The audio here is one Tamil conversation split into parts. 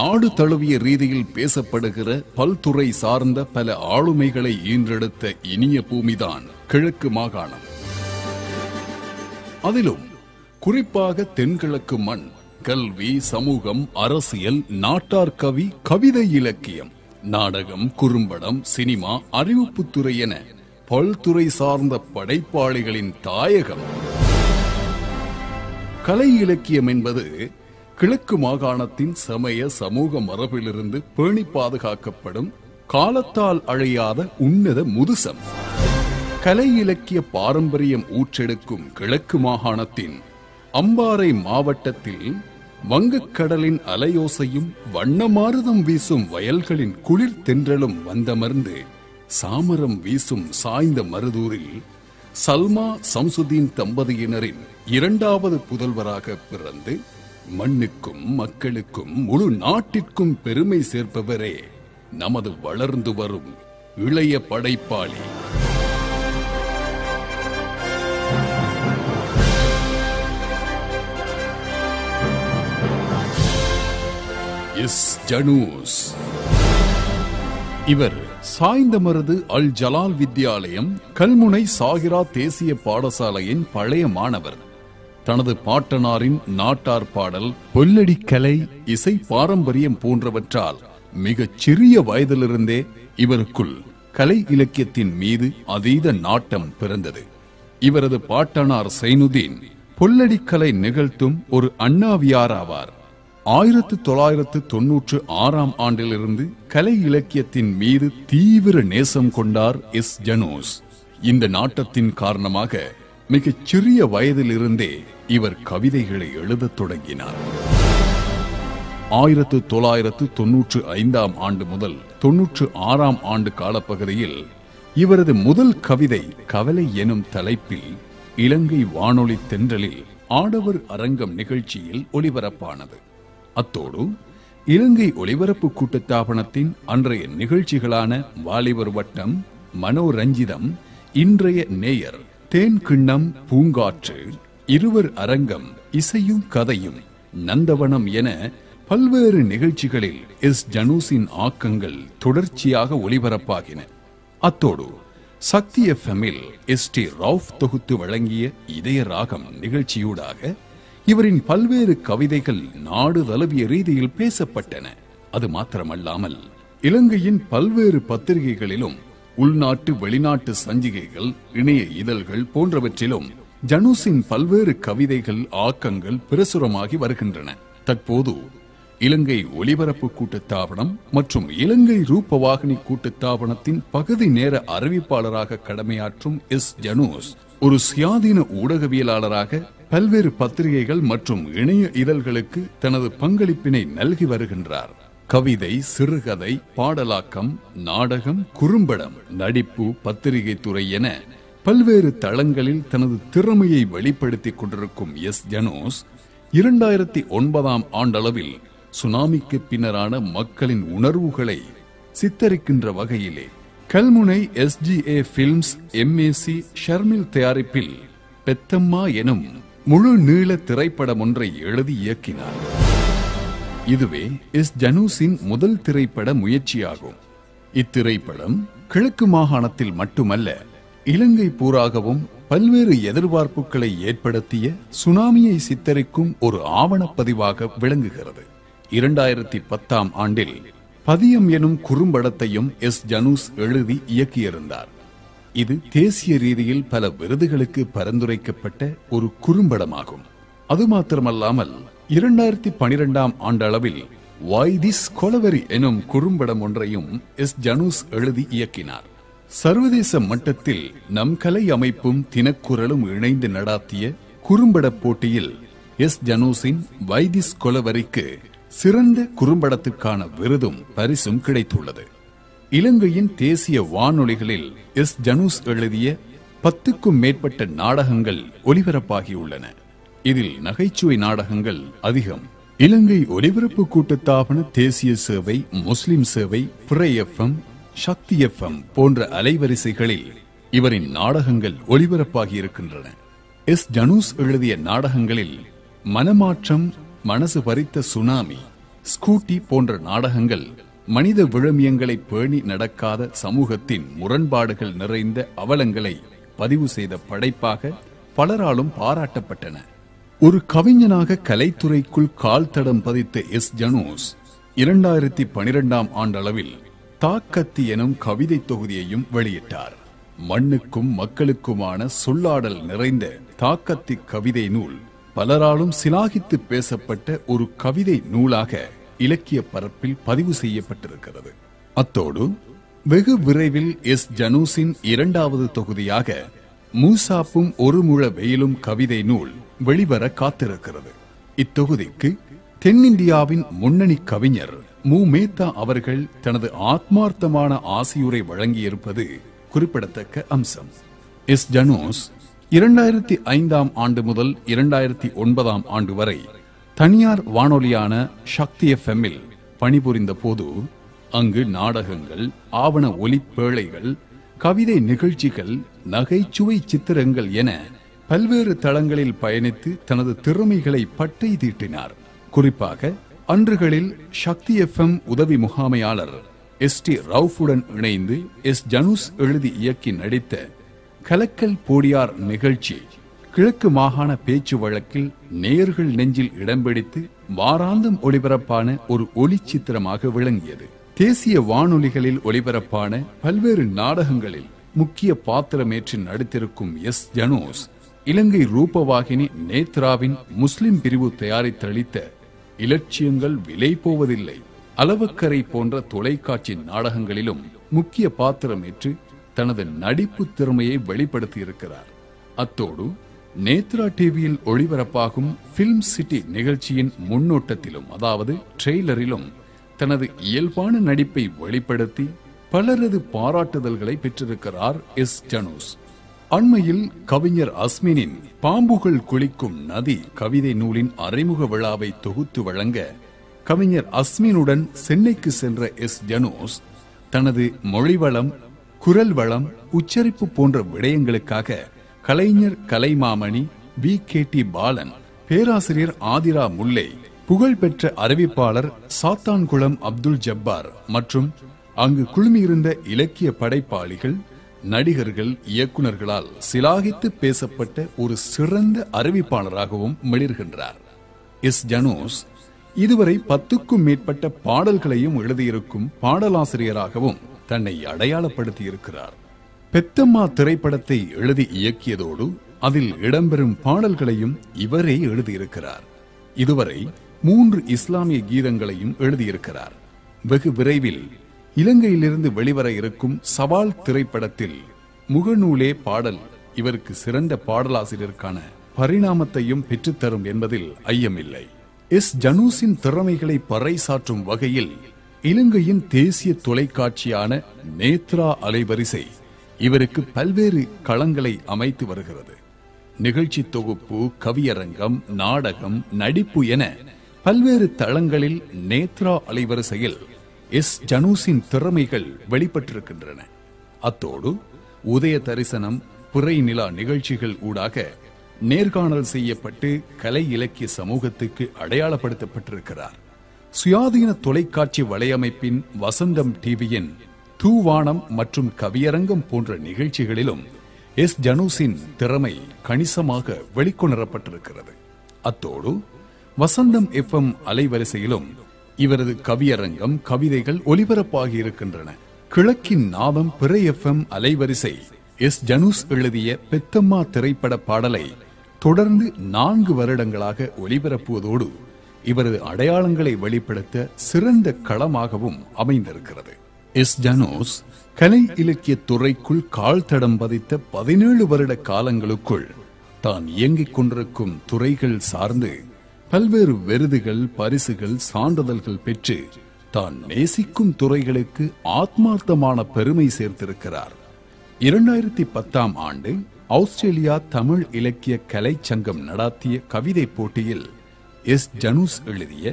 நாடு தழுவிய ரீதியில் பேசப்படுகிற பல்துறை சார்ந்த பல ஆளுமைகளை ஈன்றெடுத்த இனிய பூமிதான் கிழக்கு மாகாணம். அதிலும் குறிப்பாக தென்கிழக்கு மண் கல்வி, சமூகம், அரசியல், நாட்டார் கவி, கவிதை, இலக்கியம், நாடகம், குறும்படம், சினிமா, அறிவிப்புத்துறை என பல்துறை சார்ந்த படைப்பாளிகளின் தாயகம். கலை இலக்கியம் என்பது கிழக்கு மாகாணத்தின் சமய சமூக மரபிலிருந்து பேணி பாதுகாக்கப்படும் காலத்தால் அழியாத உன்னத முதுசம். கலை இலக்கிய பாரம்பரியம் ஊற்றெடுக்கும் கிழக்கு மாகாணத்தின் அம்பாறை மாவட்டத்தில் வங்கக்கடலின் அலையோசையும் வண்ணமாருதம் வீசும் வயல்களின் குளிர் தென்றலும் வந்தமர்ந்து சாமரம் வீசும் சாய்ந்த மருதூரில் சல்மா சம்சுதீன் தம்பதியினரின் இரண்டாவது புதல்வராக பிறந்து மண்ணுக்கும் மக்களுக்கும் முழு நாட்டிற்கும் பெருமை சேர்ப்பவரே நமது வளர்ந்து வரும் இளைய படைப்பாளி எஸ் ஜனூஸ். இவர் சாய்ந்தமருது அல் ஜலால் வித்யாலயம், கல்முனை சாகிரா தேசிய பாடசாலையின் பழைய மாணவர். தனது பாட்டனாரின் நாட்டார் பாடல், பொல்லடி கலை, இசை பாரம்பரியம் போன்றவற்றால் மிகச் சிறிய வயதிலிருந்தே இவருக்குள் கலை இலக்கியத்தின் மீது அதீத நாட்டம் பிறந்தது. இவரது பாட்டனார் சைனுதீன் பொல்லடி கலை நிகழ்த்தும் ஒரு அண்ணாவியார் ஆவார். 1996 ஆண்டிலிருந்து கலை இலக்கியத்தின் மீது தீவிர நேசம் கொண்டார் எஸ் ஜனூஸ். இந்த நாட்டத்தின் காரணமாக மிகச் சிறிய வயதிலிருந்தே இவர் கவிதைகளை எழுதத் தொடங்கினார். 1995 ஆண்டு முதல் 96 ஆண்டு காலப்பகுதியில் இவரது முதல் கவிதை கவலை எனும் தலைப்பில் இலங்கை வானொலி தென்றலில் ஆடவர் அரங்கம் நிகழ்ச்சியில் ஒளிபரப்பானது. அத்தோடு இலங்கை ஒலிபரப்பு கூட்டுத்தாபனத்தின் அன்றைய நிகழ்ச்சிகளான வாலிபர் வட்டம், மனோரஞ்சிதம், இன்றைய நேயர், தேன் கிண்ணம், பூங்காற்று, இருவர் அரங்கம், இசையும் கதையும், நந்தவனம் என பல்வேறு நிகழ்ச்சிகளில் எஸ் ஜனூஸின் ஆக்கங்கள் தொடர்ச்சியாக ஒலிபரப்பாகின. அத்தோடு சக்தி எஃப்எம்மில் எஸ்.டி. ரவுஃப் தொகுத்து வழங்கிய இதய ராகம் நிகழ்ச்சியூடாக இவரின் பல்வேறு கவிதைகள் நாடு தழுவிய ரீதியில் பேசப்பட்டன. அது மாத்திரமல்லாமல் இலங்கையின் பல்வேறு பத்திரிகைகளிலும் உள்நாட்டு வெளிநாட்டு சஞ்சிகைகள், இணைய இதழ்கள் போன்றவற்றிலும் ஜனூஸின் பல்வேறு கவிதைகள், ஆக்கங்கள் பிரசுரமாகி வருகின்றன. தற்போது இலங்கை ஒலிபரப்பு கூட்டுத்தாபனம் மற்றும் இலங்கை ரூபவாகினி கூட்டுத்தாபனத்தின் பகுதி நேர அறிவிப்பாளராக கடமையாற்றும் எஸ் ஜனூஸ் ஒரு சுயாதீன ஊடகவியலாளராக பல்வேறு பத்திரிகைகள் மற்றும் இணைய இதழ்களுக்கு தனது பங்களிப்பினை நல்கி வருகின்றார். கவிதை, சிறுகதை, பாடலாக்கம், நாடகம், குறும்படம், நடிப்பு, பத்திரிகை துறை என பல்வேறு தளங்களில் தனது திறமையை வெளிப்படுத்திக் கொண்டிருக்கும் எஸ் ஜனூஸ் 2009 ஆண்டளவில் சுனாமிக்கு பின்னரான மக்களின் உணர்வுகளை சித்தரிக்கின்ற வகையிலே கல்முனை SGA பிலிம்ஸ் MAC ஷர்மில் தயாரிப்பில் பெத்தம்மா எனும் முழு நீள திரைப்படம் ஒன்றை எழுதி இயக்கினார். இதுவே எஸ் ஜனூஸின் முதல் திரைப்பட முயற்சியாகும். இத்திரைப்படம் கிழக்கு மாகாணத்தில் மட்டுமல்ல, இலங்கை பூராகவும் பல்வேறு எதிர்பார்ப்புகளை ஏற்படுத்திய சுனாமியை சித்தரிக்கும் ஒரு ஆவணப்பதிவாக விளங்குகிறது. 2010 ஆண்டில் பதியம் எனும் குறும்படத்தையும் எஸ் ஜனூஸ் எழுதி இயக்கியிருந்தார். இது தேசிய ரீதியில் பல விருதுகளுக்கு பரிந்துரைக்கப்பட்ட ஒரு குறும்படமாகும். அது மாத்திரமல்லாமல் 2012 ஆண்டளவில் வாய் திஸ் கொலவெரி எனும் குறும்படம் ஒன்றையும் எஸ் ஜனூஸ் எழுதி இயக்கினார். சர்வதேச மட்டத்தில் நம் கலை அமைப்பும் தினக்குரலும் இணைந்து நடாத்திய குறும்பட போட்டியில் எஸ் ஜனூஸின் வாய் திஸ் கொலவெரிக்கு சிறந்த குறும்படத்துக்கான விருதும் பரிசும் கிடைத்துள்ளது. இலங்கையின் தேசிய வானொலிகளில் எஸ் ஜனூஸ் எழுதிய 10க்கும் மேற்பட்ட நாடகங்கள் ஒலிபரப்பாகியுள்ளன. இதில் நகைச்சுவை நாடகங்கள் அதிகம். இலங்கை ஒலிபரப்பு கூட்டுத்தாபன தேசிய சேவை, முஸ்லிம் சேவை, பிறை எஃப்எம், சக்தி எஃப்எம் போன்ற அலைவரிசைகளில் இவரின் நாடகங்கள் ஒலிபரப்பாகி இருக்கின்றன. எஸ் ஜனூஸ் எழுதிய நாடகங்களில் மனமாற்றம், மனசு பறித்த சுனாமி, ஸ்கூட்டி போன்ற நாடகங்கள் மனித விழுமியங்களை பேணி நடக்காத சமூகத்தின் முரண்பாடுகள் நிறைந்த அவலங்களை பதிவு செய்த படைப்பாக பலராலும் பாராட்டப்பட்டன. ஒரு கவிஞனாக கலைத்துறைக்குள் கால் தடம் பதித்த எஸ். ஜனூஸ் 2012ஆம் ஆண்டளவில் தாக்கத்தி எனும் கவிதை தொகுதியையும் வெளியிட்டார். மண்ணுக்கும் மக்களுக்குமான சொல்லாடல் நிறைந்த தாக்கத்தி கவிதை நூல் பலராலும் சிலாகித்து பேசப்பட்ட ஒரு கவிதை நூலாக இலக்கிய பரப்பில் பதிவு செய்யப்பட்டிருக்கிறது. அத்தோடு வெகு விரைவில் எஸ். ஜனூஸின் 2வது தொகுதியாக மூசாப்பும் ஒரு முழ வெயிலும் கவிதை நூல் வெளிவர காத்திருக்கிறது. இத்தொகுதிக்கு தென்னிந்தியாவின் முன்னணி கவிஞர் மு. மேத்தா அவர்கள் தனது ஆத்மார்த்தமான ஆசியுரை வழங்கியிருப்பது குறிப்பிடத்தக்க அம்சம். எஸ். ஜனூஸ் 2005ஆம் ஆண்டு முதல் 2009ஆம் ஆண்டு வரை தனியார் வானொலியான சக்தி FM-இல் பணிபுரிந்த போது அங்கு நாடகங்கள், ஆவண ஒலிப்பேழைகள், கவிதை நிகழ்ச்சிகள், நகைச்சுவை சித்திரங்கள் என பல்வேறு தளங்களில் பயணித்து தனது திறமைகளை பட்டை தீட்டினார். குறிப்பாக அன்றுகளில் சக்தி FM உதவி முகாமையாளர் ST ரவுஃபுடன் இணைந்து எஸ். ஜனூஸ் எழுதி இயக்கி நடித்த கலக்கல் போடியார் நிகழ்ச்சி கிழக்கு மாகாண பேச்சு வழக்கில் நேயர்கள் நெஞ்சில் இடம் பிடித்து வாராந்தம் ஒளிபரப்பான ஒரு ஒளிச்சித்திரமாக விளங்கியது. தேசிய வானொலிகளில் ஒளிபரப்பான பல்வேறு நாடகங்களில் முக்கிய பாத்திரமேற்று நடித்திருக்கும் எஸ். ஜனூஸ் இலங்கை ரூபவாகினி நேத்ராவின் முஸ்லிம் பிரிவு தயாரித்தளித்த இலட்சியங்கள் விலை போவதில்லை, அளவுக்கரை போன்ற தொலைக்காட்சி நாடகங்களிலும் முக்கிய பாத்திரமேற்று தனது நடிப்பு திறமையை வெளிப்படுத்தியிருக்கிறார். அத்தோடு நேத்ரா டிவியில் ஒளிபரப்பாகும் பிலிம் சிட்டி நிகழ்ச்சியின் முன்னோட்டத்திலும், அதாவது ட்ரெய்லரிலும் தனது இயல்பான நடிப்பை வெளிப்படுத்தி பலரது பாராட்டுதல்களை பெற்றிருக்கிறார் எஸ். ஜனூஸ். அண்மையில் கவிஞர் அஸ்மினின் பாம்புகள் குளிக்கும் நதி கவிதை நூலின் அறிமுக விழாவை தொகுத்து வழங்க கவிஞர் அஸ்மினுடன் சென்னைக்கு சென்ற எஸ். ஜனூஸ் தனது மொழிவளம், குரல் வளம், உச்சரிப்பு போன்ற விடயங்களுக்காக கலைஞர் கலைமாமணி VKT பாலன், பேராசிரியர் ஆதிரா முல்லை, புகழ்பெற்ற அறிவிப்பாளர் சாத்தான்குளம் அப்துல் ஜப்பார் மற்றும் அங்கு குழுமியிருந்த இலக்கிய படைப்பாளிகள், நடிகர்கள், இயக்குநர்களால் சிலாகித்து பேசப்பட்ட ஒரு சிறந்த அறிவிப்பாளராகவும் மிளிர்கின்றார். எஸ். ஜனூஸ் இதுவரை 10க்கும் மேற்பட்ட பாடல்களையும் எழுதியிருக்கும் பாடலாசிரியராகவும் தன்னை அடையாளப்படுத்தியிருக்கிறார். பெத்தம்மா திரைப்படத்தை எழுதி இயக்கியதோடு அதில் இடம்பெறும் பாடல்களையும் இவரே எழுதியிருக்கிறார். இதுவரை 3 இஸ்லாமிய கீதங்களையும் எழுதியிருக்கிறார். வெகு விரைவில் இலங்கையிலிருந்து வெளிவர இருக்கும் சவால் திரைப்படத்தில் முகநூலே பாடல் இவருக்கு சிறந்த பாடலாசிரியருக்கான பரிணாமத்தையும் பெற்றுத்தரும் என்பதில் ஐயமில்லை. எஸ். ஜனூஸின் திறமைகளை பறைசாற்றும் வகையில் இலங்கையின் தேசிய தொலைக்காட்சியான நேத்ரா அலைவரிசை இவருக்கு பல்வேறு களங்களை அமைத்து வருகிறது. நிகழ்ச்சி தொகுப்பு, கவியரங்கம், நாடகம், நடிப்பு என பல்வேறு தளங்களில் நேத்ரா அலைவரிசையில் எஸ். ஜனூஸின் திறமைகள் வெளிப்பட்டிருக்கின்றன. அத்தோடு உதய தரிசனம், பிறை நிலா நிகழ்ச்சிகள் ஊடாக நேர்காணல் செய்யப்பட்டு கலை இலக்கிய சமூகத்துக்கு அடையாளப்படுத்தப்பட்டிருக்கிறார். சுயாதீன தொலைக்காட்சி வலையமைப்பின் வசந்தம் டிவியின் தூவானம் மற்றும் கவியரங்கம் போன்ற நிகழ்ச்சிகளிலும் எஸ். ஜனூஸின் திறமை கணிசமாக வெளிக்கொணரப்பட்டிருக்கிறது. அத்தோடு வசந்தம் FM அலைவரிசையிலும் இவரது கவியரங்கம், கவிதைகள் ஒலிபரப்பாகி இருக்கின்றன. கிழக்கின் நாதம் பிறை FM அலைவரிசை எஸ். ஜனூஸ் எழுதிய பெத்தம்மா திரைப்பட பாடலை தொடர்ந்து 4 வருடங்களாக ஒலிபரப்புவதோடு இவரது அடையாளங்களை வெளிப்படுத்த சிறந்த களமாகவும் அமைந்திருக்கிறது. எஸ். ஜனூஸ் கலை இலக்கிய துறைக்குள் கால் தடம் பதித்த 17 வருட காலங்களுக்குள் தான் இயங்கிக் கொண்டிருக்கும் துறைகள் சார்ந்து பல்வேறு விருதுகள், பரிசுகள், சான்றிதழ்கள் பெற்று தான் நேசிக்கும் துறைகளுக்கு ஆத்மார்த்தமான பெருமை சேர்த்திருக்கிறார். 2010ஆம் ஆண்டு ஆஸ்திரேலியா தமிழ் இலக்கிய கலை சங்கம் நடாத்திய கவிதை போட்டியில் எஸ். ஜனூஸ் எழுதிய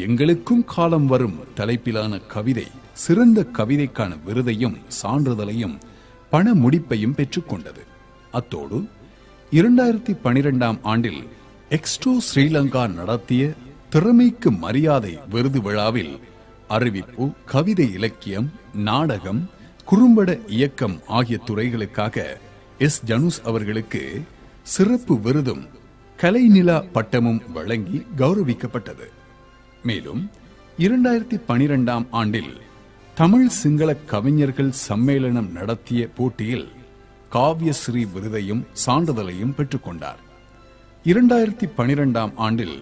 எங்களுக்கும் காலம் வரும் தலைப்பிலான கவிதை சிறந்த கவிதைக்கான விருதையும் சான்றிதழையும் பண முடிப்பையும் பெற்றுக்கொண்டது. அத்தோடு 2012ஆம் ஆண்டில் எக்ஸ்ட்ரோ ஸ்ரீலங்கா நடத்திய திறமைக்கு மரியாதை விருது விழாவில் அறிவிப்பு, கவிதை, இலக்கியம், நாடகம், குறும்பட இயக்கம் ஆகிய துறைகளுக்காக எஸ். ஜனூஸ் அவர்களுக்கு சிறப்பு விருதும் கலைநிலா பட்டமும் வழங்கி கௌரவிக்கப்பட்டது. மேலும் 2012ஆம் ஆண்டில் தமிழ் சிங்கள கவிஞர்கள் சம்மேளனம் நடத்திய போட்டியில் காவியஸ்ரீ விருதையும் சான்றிதழையும் பெற்றுக்கொண்டார். 2012ஆம் ஆண்டில்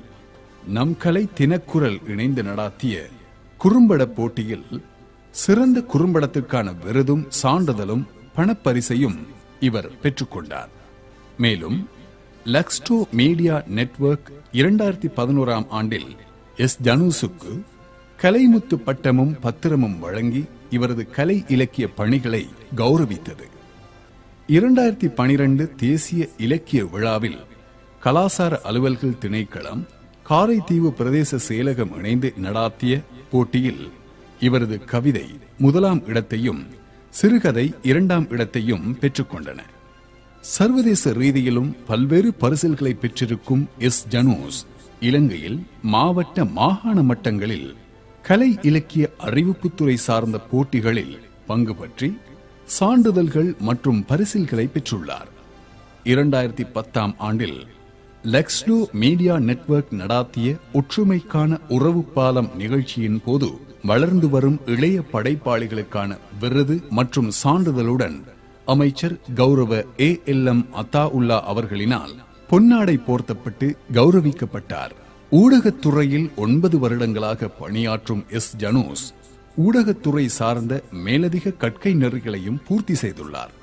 நம் கலை தினக்குரல் இணைந்து நடாத்திய குறும்பட போட்டியில் சிறந்த குறும்படத்திற்கான விருதும் சான்றிதழும் பணப்பரிசையும் இவர் பெற்றுக்கொண்டார். மேலும் லக்ஸ்டோ மீடியா நெட்வொர்க் 2011ஆம் ஆண்டில் எஸ். ஜனூஸுக்கு கலைமுத்து பட்டமும் பத்திரமும் வழங்கி இவரது கலை இலக்கிய பணிகளை கௌரவித்தது. 2012 தேசிய இலக்கிய விழாவில் கலாசார அலுவல்கள் திணைக்களம், காரைதீவு பிரதேச செயலகம் இணைந்து நடாத்திய போட்டியில் இவரது கவிதை 1ஆம் இடத்தையும் சிறுகதை 2ஆம் இடத்தையும் பெற்றுக்கொண்டன. சர்வதேச ரீதியிலும் பல்வேறு பரிசில்களை பெற்றிருக்கும் எஸ். ஜனூஸ் இலங்கையில் மாவட்ட, மாகாண மட்டங்களில் கலை இலக்கிய அறிவிப்புத்துறை சார்ந்த போட்டிகளில் பங்கு பற்றி சான்றிதழ்கள் மற்றும் பரிசில்களை பெற்றுள்ளார். 2010ஆம் ஆண்டில் லக்ஸ்டோ மீடியா நெட்வொர்க் நடாத்திய ஒற்றுமைக்கான உறவு பாலம் நிகழ்ச்சியின் போது வளர்ந்து வரும் இளைய படைப்பாளிகளுக்கான விருது மற்றும் சான்றிதழுடன் அமைச்சர் கௌரவ ALM அத்தாஉல்லா அவர்களினால் பொன்னாடை போர்த்தப்பட்டு கௌரவிக்கப்பட்டார். ஊடகத்துறையில் 9 வருடங்களாக பணியாற்றும் எஸ். ஜனூஸ் ஊடகத்துறை சார்ந்த மேலதிக கற்கை நெறிகளையும் பூர்த்தி செய்துள்ளார்.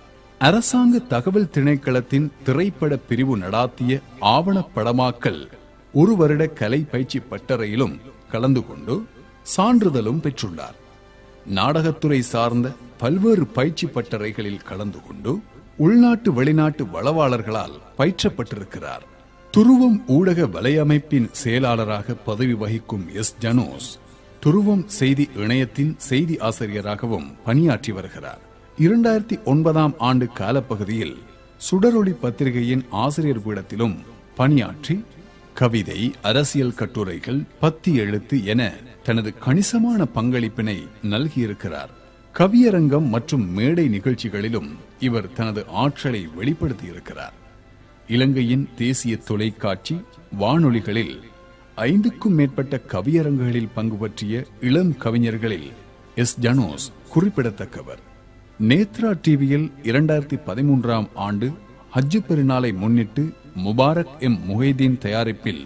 அரசாங்க தகவல் திணைக்களத்தின் திரைப்பட பிரிவு நடாத்திய ஆவணப்படமாக்கல் 1 வருட கலை பயிற்சி பட்டறையிலும் கலந்து கொண்டு சான்றிதழும் பெற்றுள்ளார். நாடகத்துறை சார்ந்த பல்வேறு பயிற்சி பட்டறைகளில் கலந்து கொண்டு உள்நாட்டு வெளிநாட்டு வளவாளர்களால் பயிற்றப்பட்டிருக்கிறார். துருவம் ஊடக வலையமைப்பின் செயலாளராக பதவி வகிக்கும் எஸ். ஜனூஸ் துருவம் செய்தி இணையத்தின் செய்தி ஆசிரியராகவும் பணியாற்றி வருகிறார். 2009ஆம் ஆண்டு காலப்பகுதியில் சுடரொளி பத்திரிகையின் ஆசிரியர் பீடத்திலும் பணியாற்றி கவிதை, அரசியல் கட்டுரைகள், பத்தி எழுத்து என தனது கணிசமான பங்களிப்பினை நல்கியிருக்கிறார். கவியரங்கம் மற்றும் மேடை நிகழ்ச்சிகளிலும் இவர் தனது ஆற்றலை வெளிப்படுத்தியிருக்கிறார். இலங்கையின் தேசிய தொலைக்காட்சி, வானொலிகளில் 5க்கும் மேற்பட்ட கவியரங்குகளில் பங்கு பற்றிய இளம் கவிஞர்களில் எஸ். ஜனூஸ் குறிப்பிடத்தக்கவர். நேத்ரா டிவியில் 2013ஆம் ஆண்டு ஹஜ்ஜு பெருநாளை முன்னிட்டு முபாரக் முஹைதீன் தயாரிப்பில்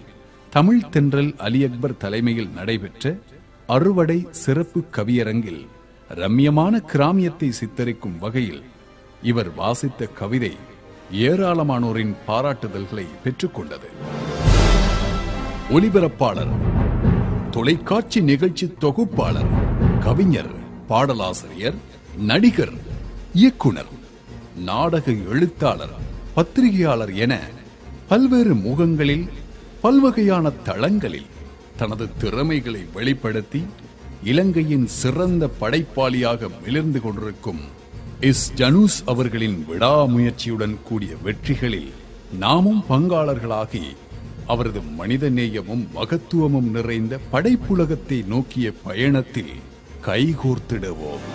தமிழ் தென்றல் அலி அக்பர் தலைமையில் நடைபெற்ற அறுவடை சிறப்பு கவியரங்கில் ரம்யமான கிராமியத்தை சித்தரிக்கும் வகையில் இவர் வாசித்த கவிதை ஏராளமானோரின் பாராட்டுதல்களை பெற்றுக்கொண்டது. ஒலிபரப்பாளர், தொலைக்காட்சி நிகழ்ச்சி தொகுப்பாளர், கவிஞர், பாடலாசிரியர், நடிகர், இயக்குனர், நாடக எழுத்தாளர், பத்திரிகையாளர் என பல்வேறு முகங்களில் பல்வகையான தளங்களில் தனது திறமைகளை வெளிப்படுத்தி இலங்கையின் சிறந்த படைப்பாளியாக மிளிர்ந்து கொண்டிருக்கும் எஸ். ஜனூஸ் அவர்களின் விடாமுயற்சியுடன் கூடிய வெற்றிகளில் நாமும் பங்காளர்களாகி அவரது மனிதநேயமும் மகத்துவமும் நிறைந்த படைப்புலகத்தை நோக்கிய பயணத்தில் கைகோர்த்திடுவோம்.